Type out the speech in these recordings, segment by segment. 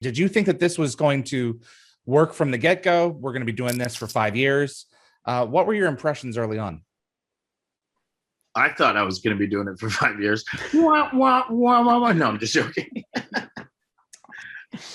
Did you think that this was going to work from the get-go? We're going to be doing this for 5 years. What were your impressions early on? I thought I was going to be doing it for 5 years. Wah, wah, wah, wah, wah. No, I'm just joking.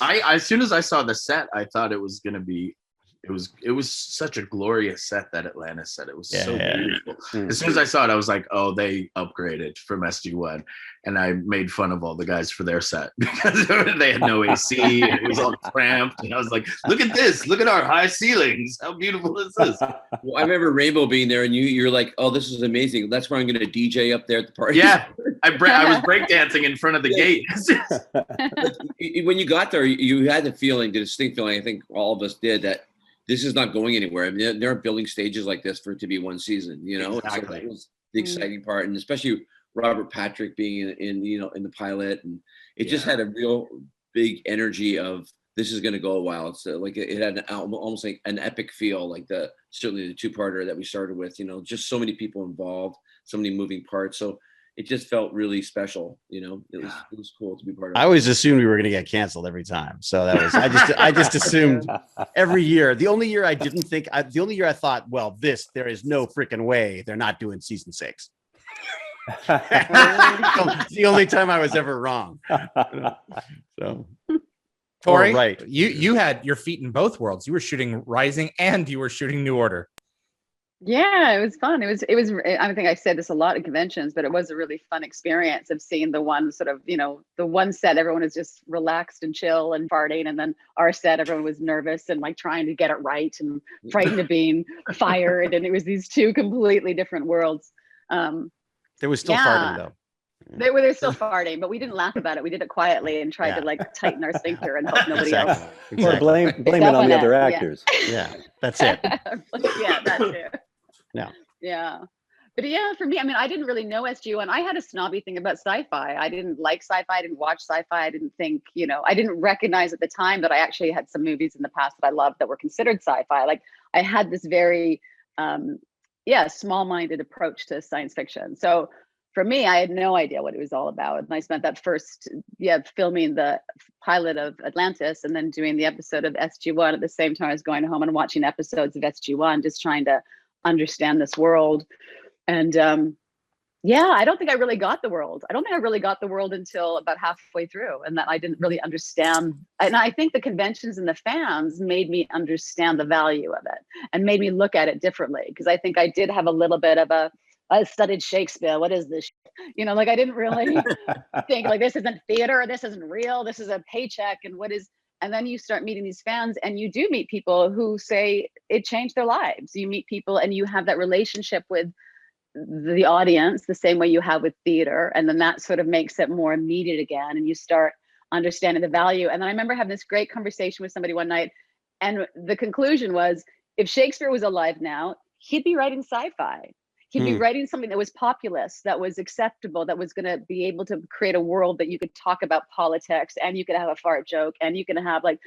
As soon as I saw the set, I thought it was going to be. It was such a glorious set that Atlantis set. It was so beautiful. As soon as I saw it, I was like, "Oh, they upgraded from SG-1," and I made fun of all the guys for their set because they had no AC. And it was all cramped, and I was like, "Look at this! Look at our high ceilings! How beautiful is this?" Well, I remember Rainbow being there, and you're like, "Oh, this is amazing! That's where I'm going to DJ up there at the party." Yeah, I was breakdancing in front of the gate. When you got there, you had the distinct feeling. I think all of us did that. This is not going anywhere. I mean, there aren't building stages like this for it to be one season, you know. Exactly. So that was the exciting part, and especially Robert Patrick being in the pilot, and it just had a real big energy of this is going to go a while. It's like it had almost like an epic feel, like certainly the two-parter that we started with. You know, just so many people involved, so many moving parts. So it just felt really special, you know. It was cool to be part of. I always assumed we were going to get canceled every time, so that was I just assumed every year. The only year I thought, well, there is no freaking way they're not doing season 6. The only time I was ever wrong. So, Tori, right, you had your feet in both worlds. You were shooting Rising and you were shooting New Order. Yeah, it was fun. It was, I think I said this a lot at conventions, but it was a really fun experience of seeing the one sort of, you know, the one set, everyone is just relaxed and chill and farting. And then our set, everyone was nervous and like trying to get it right and frightened of being fired. And it was these two completely different worlds. There was still farting though. They're still farting, but we didn't laugh about it. We did it quietly and tried to like tighten our sphincter and hope nobody else. Or blame it on the other actors. Yeah, that's it. Yeah, that too. Yeah. But yeah, for me, I mean, I didn't really know SG-1. I had a snobby thing about sci-fi. I didn't like sci-fi. I didn't watch sci-fi. I didn't think, you know, I didn't recognize at the time that I actually had some movies in the past that I loved that were considered sci-fi. Like I had this very, small-minded approach to science fiction. So for me, I had no idea what it was all about. And I spent that first, filming the pilot of Atlantis and then doing the episode of SG-1 at the same time I was going home and watching episodes of SG-1, just trying to understand this world. And I don't think I really got the world. I don't think I really got the world until about halfway through, and that I didn't really understand. And I think the conventions and the fans made me understand the value of it and made me look at it differently. Because I think I did have a little bit of I studied Shakespeare. What is this? You know, like I didn't really think like this isn't theater. This isn't real. This is a paycheck. And then you start meeting these fans and you do meet people who say it changed their lives. You meet people and you have that relationship with the audience the same way you have with theater. And then that sort of makes it more immediate again. And you start understanding the value. And then I remember having this great conversation with somebody one night. And the conclusion was, if Shakespeare was alive now, he'd be writing sci-fi. He'd be writing something that was populist, that was acceptable, that was going to be able to create a world that you could talk about politics and you could have a fart joke and you can have like,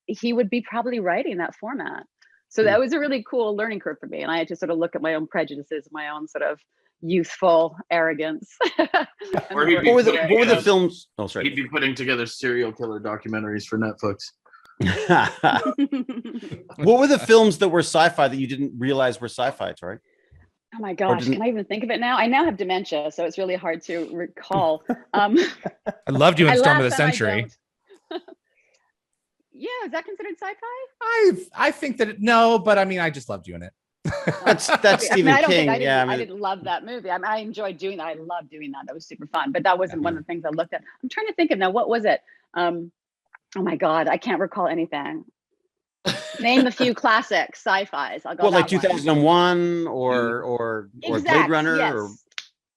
he would be probably writing that format. So that was a really cool learning curve for me. And I had to sort of look at my own prejudices, my own sort of youthful arrogance. What were the films? Oh, sorry. He'd be putting together serial killer documentaries for Netflix. What were the films that were sci-fi that you didn't realize were sci-fi, Tori? Oh my gosh, can I even think of it now? I now have dementia, so it's really hard to recall. I loved you in Storm of the Century. Yeah, is that considered sci-fi? I think that no, but I mean, I just loved you in it. That's Stephen King. I didn't love that movie. I enjoyed doing that. I loved doing that. That was super fun. But that wasn't one of the things I looked at. I'm trying to think of now. What was it? Oh my God, I can't recall anything. Name a few classic sci-fis. I'll go. Well, like 2001 or Blade Runner. Yes. Or...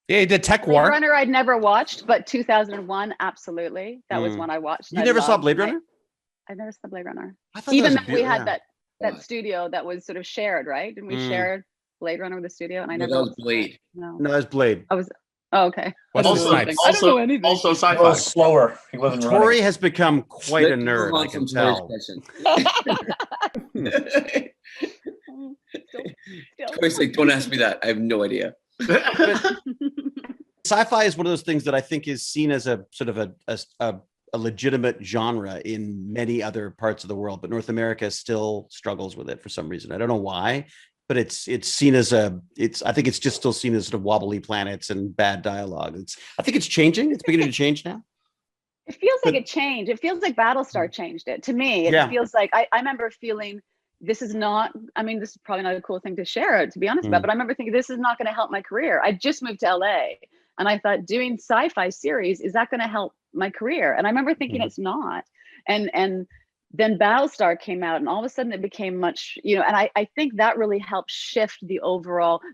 Yeah, the Tech Blade War. Blade Runner I'd never watched, but 2001 absolutely. That was one I watched. You never saw Blade Runner? I never saw Blade Runner. Even though we had that studio that was sort of shared, right? Didn't we share Blade Runner with the studio? And I never. That was Blade. No, it was Blade. Oh, okay. Also sci-fi. He was slower. He wasn't running. Tori has become quite a nerd. I can tell. Tori's like, don't ask me that. I have no idea. Sci-fi is one of those things that I think is seen as a sort of a a legitimate genre in many other parts of the world, but North America still struggles with it for some reason. I don't know why, but it's seen as I think it's just still seen as sort of wobbly planets and bad dialogue. I think it's changing. It's beginning to change now. It feels like it changed. It feels like Battlestar changed it. To me, it feels like I remember feeling this is not, I mean, this is probably not a cool thing to share, to be honest about, but I remember thinking this is not going to help my career. I just moved to LA and I thought doing sci-fi series, is that going to help my career? And I remember thinking it's not. And then Battlestar came out and all of a sudden it became much, and I think that really helped shift the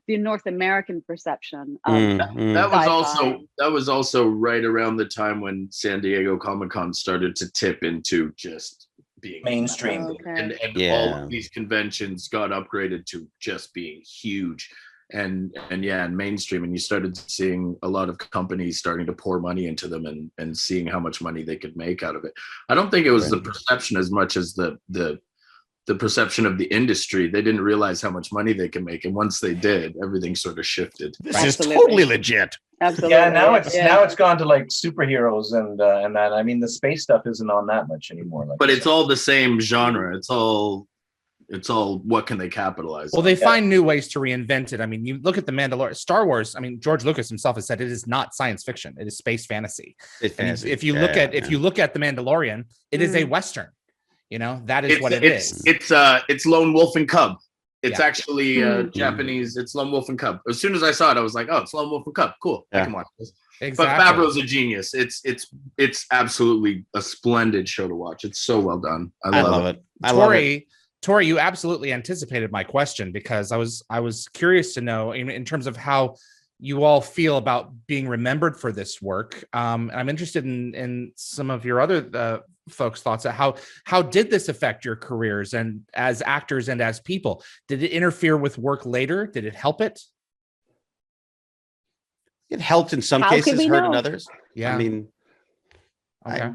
North American perception of that was also right around the time when San Diego Comic-Con started to tip into just being mainstream. And all of these conventions got upgraded to just being huge and mainstream, and you started seeing a lot of companies starting to pour money into them and seeing how much money they could make out of it. I don't think it was the perception as much as the perception of the industry. They didn't realize how much money they can make, and once they did, everything sort of shifted. This is totally legit. Absolutely. Yeah, now it's gone to like superheroes and that. I mean, the space stuff isn't on that much anymore. But it's all the same genre. It's all what can they capitalize on? Well, they find new ways to reinvent it. I mean, you look at the Mandalorian, Star Wars. I mean, George Lucas himself has said it is not science fiction; it is space fantasy. If you look at the Mandalorian, it is a Western. That is what it is. It's Lone Wolf and Cub. It's actually Japanese. It's Lone Wolf and Cub. As soon as I saw it, I was like, oh, it's Lone Wolf and Cub. Cool. I can watch this. Exactly. But Favreau's a genius. It's absolutely a splendid show to watch. It's so well done. I love it. Tori, you absolutely anticipated my question, because I was curious to know in terms of how you all feel about being remembered for this work. I'm interested in some of your other folks' thoughts. How did this affect your careers and as actors and as people? Did it interfere with work later? Did it help it? It helped in some cases, hurt in others. Yeah. I mean, okay.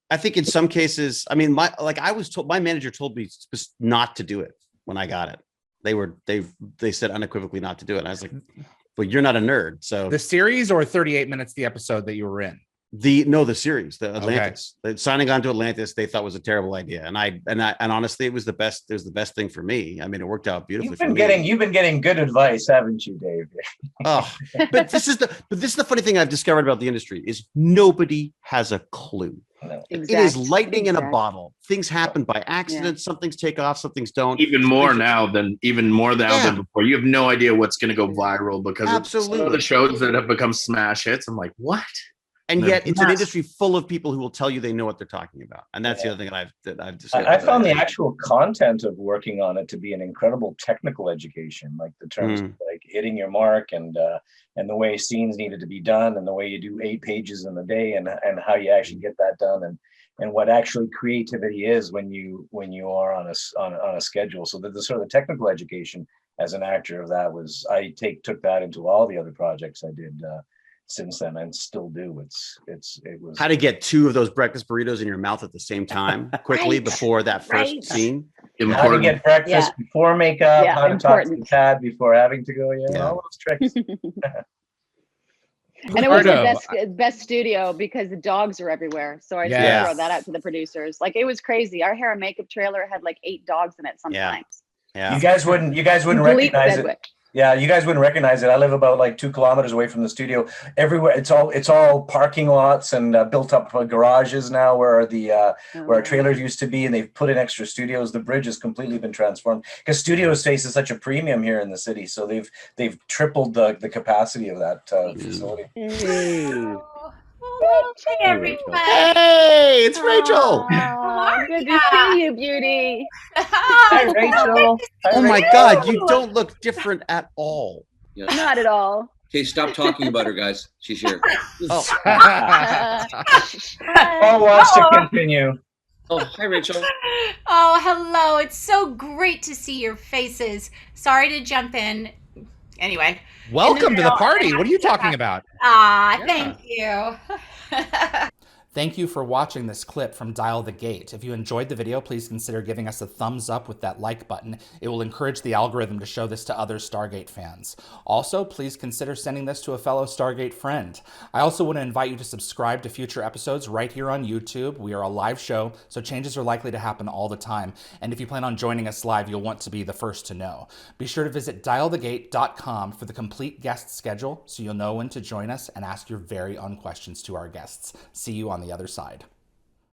I think in some cases, I mean, my manager told me not to do it when I got it. They said unequivocally not to do it. And I was like, well, you're not a nerd. So the series or 38 minutes, the episode that you were in? The series, the Atlantis. Okay. Signing on to Atlantis, they thought was a terrible idea, and honestly, it was the best. It was the best thing for me. I mean, it worked out beautifully. You've been getting good advice, haven't you, Dave? But this is the funny thing I've discovered about the industry is nobody has a clue. No. Exactly. It is lightning in a bottle. Things happen by accident. Some things take off, some things don't. Even more now than before. You have no idea what's going to go viral because of some of the shows that have become smash hits. I'm like, what? And yet it's an industry full of people who will tell you they know what they're talking about. And that's the other thing that I've discovered. I found the actual content of working on it to be an incredible technical education, like the terms of like hitting your mark and the way scenes needed to be done and the way you do 8 pages in a day and how you actually get that done and what actually creativity is when you are on a schedule. So that the sort of technical education as an actor of that was, took that into all the other projects I did since then and still do. It was how to get 2 of those breakfast burritos in your mouth at the same time quickly before that first scene. Important. How to get breakfast before makeup, how to talk to the cat before having to go, all those tricks. And it was the best studio because the dogs are everywhere. So I just throw that out to the producers. Like, it was crazy. Our hair and makeup trailer had like 8 dogs in it sometimes. Yeah. You guys wouldn't recognize it. Yeah, you guys wouldn't recognize it. I live about like 2 kilometers away from the studio. Everywhere, it's all parking lots and built up garages now where our trailers used to be, and they've put in extra studios. The bridge has completely been transformed because studio space is such a premium here in the city. So they've tripled the capacity of that facility. Hey, everybody. Hey, it's Rachel. Good to see you, beauty. Hi, Rachel. Oh my God, you don't look different at all. Not at all. Okay, stop talking about her, guys. She's here. Paul wants to continue. Oh, hi, Rachel. Oh, hello. It's so great to see your faces. Sorry to jump in. Anyway. Welcome to the party. What are you talking about? Thank you. Thank you for watching this clip from Dial the Gate. If you enjoyed the video, please consider giving us a thumbs up with that like button. It will encourage the algorithm to show this to other Stargate fans. Also, please consider sending this to a fellow Stargate friend. I also want to invite you to subscribe to future episodes right here on YouTube. We are a live show, so changes are likely to happen all the time. And if you plan on joining us live, you'll want to be the first to know. Be sure to visit dialthegate.com for the complete guest schedule so you'll know when to join us and ask your very own questions to our guests. See you on the other side.